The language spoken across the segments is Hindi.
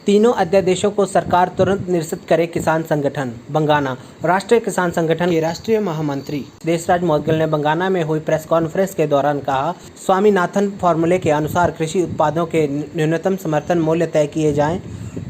तीनों अध्यादेशों को सरकार तुरंत निरस्त करे। किसान संगठन बंगाना राष्ट्रीय किसान संगठन के राष्ट्रीय महामंत्री देशराज मोदगिल ने बंगाना में हुई प्रेस कॉन्फ्रेंस के दौरान कहा, स्वामीनाथन फॉर्मूले के अनुसार कृषि उत्पादों के न्यूनतम समर्थन मूल्य तय किए जाएं।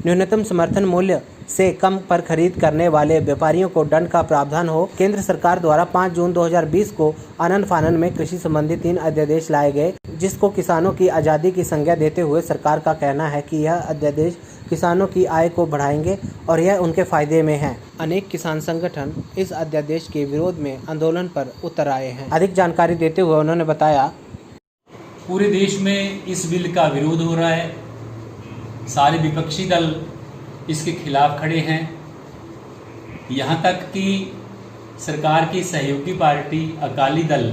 न्यूनतम समर्थन मूल्य से कम पर खरीद करने वाले व्यापारियों को दंड का प्रावधान हो। केंद्र सरकार द्वारा 5 जून 2020 को आनन फानन में कृषि संबंधी 3 अध्यादेश लाए गए, जिसको किसानों की आज़ादी की संज्ञा देते हुए सरकार का कहना है कि यह अध्यादेश किसानों की आय को बढ़ाएंगे और यह उनके फायदे में है। अनेक किसान संगठन इस अध्यादेश के विरोध में आंदोलन पर उतर आए हैं। अधिक जानकारी देते हुए उन्होंने बताया, पूरे देश में इस बिल का विरोध हो रहा है। सारे विपक्षी दल इसके खिलाफ खड़े हैं। यहाँ तक कि सरकार की सहयोगी पार्टी अकाली दल,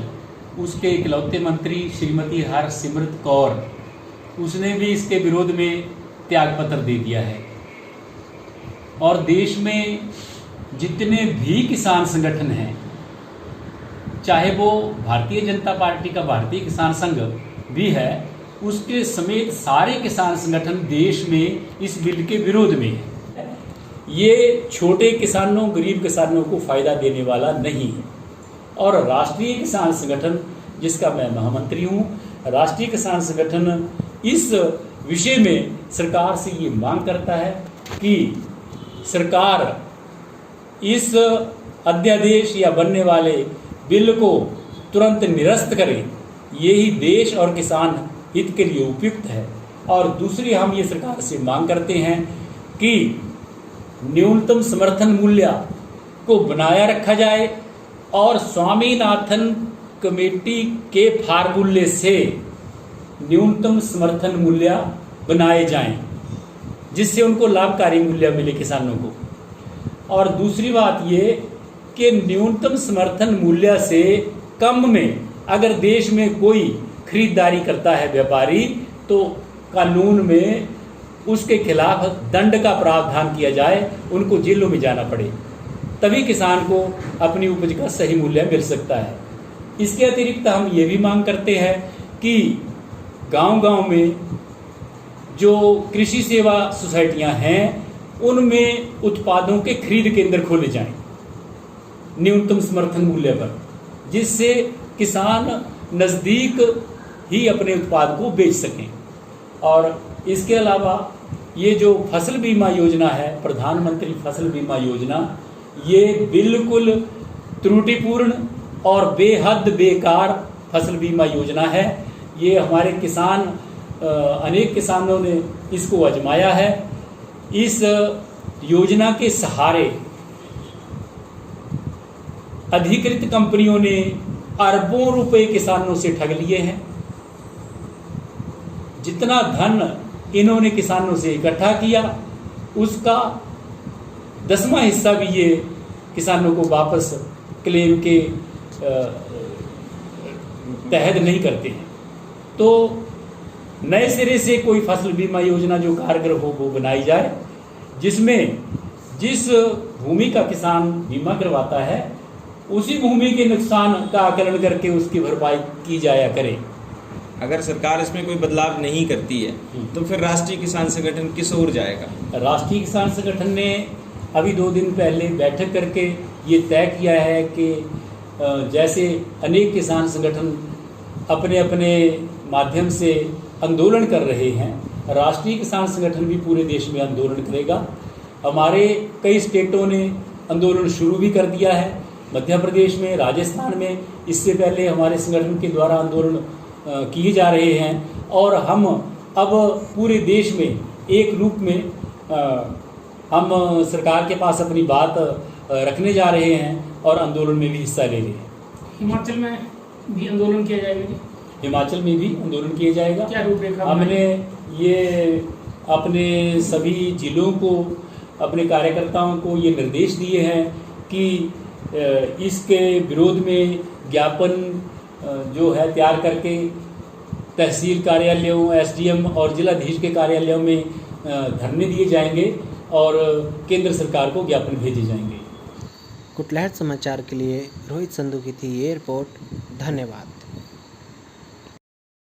उसके इकलौते मंत्री श्रीमती हरसिमरत कौर, उसने भी इसके विरोध में त्यागपत्र दे दिया है। और देश में जितने भी किसान संगठन हैं, चाहे वो भारतीय जनता पार्टी का भारतीय किसान संघ भी है, उसके समेत सारे किसान संगठन देश में इस बिल के विरोध में है। ये छोटे किसानों, गरीब किसानों को फायदा देने वाला नहीं है। और राष्ट्रीय किसान संगठन, जिसका मैं महामंत्री हूँ, राष्ट्रीय किसान संगठन इस विषय में सरकार से ये मांग करता है कि सरकार इस अध्यादेश या बनने वाले बिल को तुरंत निरस्त करे। यही देश और किसान हित के लिए उपयुक्त है। और दूसरी, हम ये सरकार से मांग करते हैं कि न्यूनतम समर्थन मूल्य को बनाया रखा जाए और स्वामीनाथन कमेटी के फार्मूले से न्यूनतम समर्थन मूल्य बनाए जाएं, जिससे उनको लाभकारी मूल्य मिले किसानों को। और दूसरी बात ये कि न्यूनतम समर्थन मूल्य से कम में अगर देश में कोई खरीदारी करता है व्यापारी, तो कानून में उसके खिलाफ दंड का प्रावधान किया जाए, उनको जेलों में जाना पड़े, तभी किसान को अपनी उपज का सही मूल्य मिल सकता है। इसके अतिरिक्त हम ये भी मांग करते हैं कि गांव-गांव में जो कृषि सेवा सोसाइटियां हैं, उनमें उत्पादों के खरीद केंद्र खोले जाएं न्यूनतम समर्थन मूल्य पर, जिससे किसान नज़दीक ही अपने उत्पाद को बेच सकें। और इसके अलावा ये जो फसल बीमा योजना है, प्रधानमंत्री फसल बीमा योजना, ये बिल्कुल त्रुटिपूर्ण और बेहद बेकार फसल बीमा योजना है। ये हमारे किसान, अनेक किसानों ने इसको आजमाया है। इस योजना के सहारे अधिकृत कंपनियों ने अरबों रुपए किसानों से ठग लिए हैं। जितना धन इन्होंने किसानों से इकट्ठा किया, उसका 10वां हिस्सा भी ये किसानों को वापस क्लेम के तहत नहीं करते हैं। तो नए सिरे से कोई फसल बीमा योजना जो कारगर हो वो बनाई जाए, जिसमें जिस भूमि का किसान बीमा करवाता है, उसी भूमि के नुकसान का आकलन करके उसकी भरपाई की जाया करे। अगर सरकार इसमें कोई बदलाव नहीं करती है तो फिर राष्ट्रीय किसान संगठन किस ओर जाएगा? राष्ट्रीय किसान संगठन ने अभी 2 दिन पहले बैठक करके ये तय किया है कि जैसे अनेक किसान संगठन अपने अपने माध्यम से आंदोलन कर रहे हैं, राष्ट्रीय किसान संगठन भी पूरे देश में आंदोलन करेगा। हमारे कई स्टेटों ने आंदोलन शुरू भी कर दिया है, मध्य प्रदेश में, राजस्थान में। इससे पहले हमारे संगठन के द्वारा आंदोलन किए जा रहे हैं। और हम अब पूरे देश में एक रूप में हम सरकार के पास अपनी बात रखने जा रहे हैं और आंदोलन में भी हिस्सा ले रहे हैं। हिमाचल में भी आंदोलन किया जाएगा? हिमाचल में भी आंदोलन किया जाएगा। क्या रूपरेखा? हमने ये अपने सभी जिलों को, अपने कार्यकर्ताओं को ये निर्देश दिए हैं कि इसके विरोध में ज्ञापन जो है तैयार करके तहसील कार्यालयों, एसडीएम और जिलाधीश के कार्यालयों में धरने दिए जाएंगे और केंद्र सरकार को ज्ञापन भेजे जाएंगे। कुटलहट समाचार के लिए रोहित संधू की थी ये रिपोर्ट। धन्यवाद।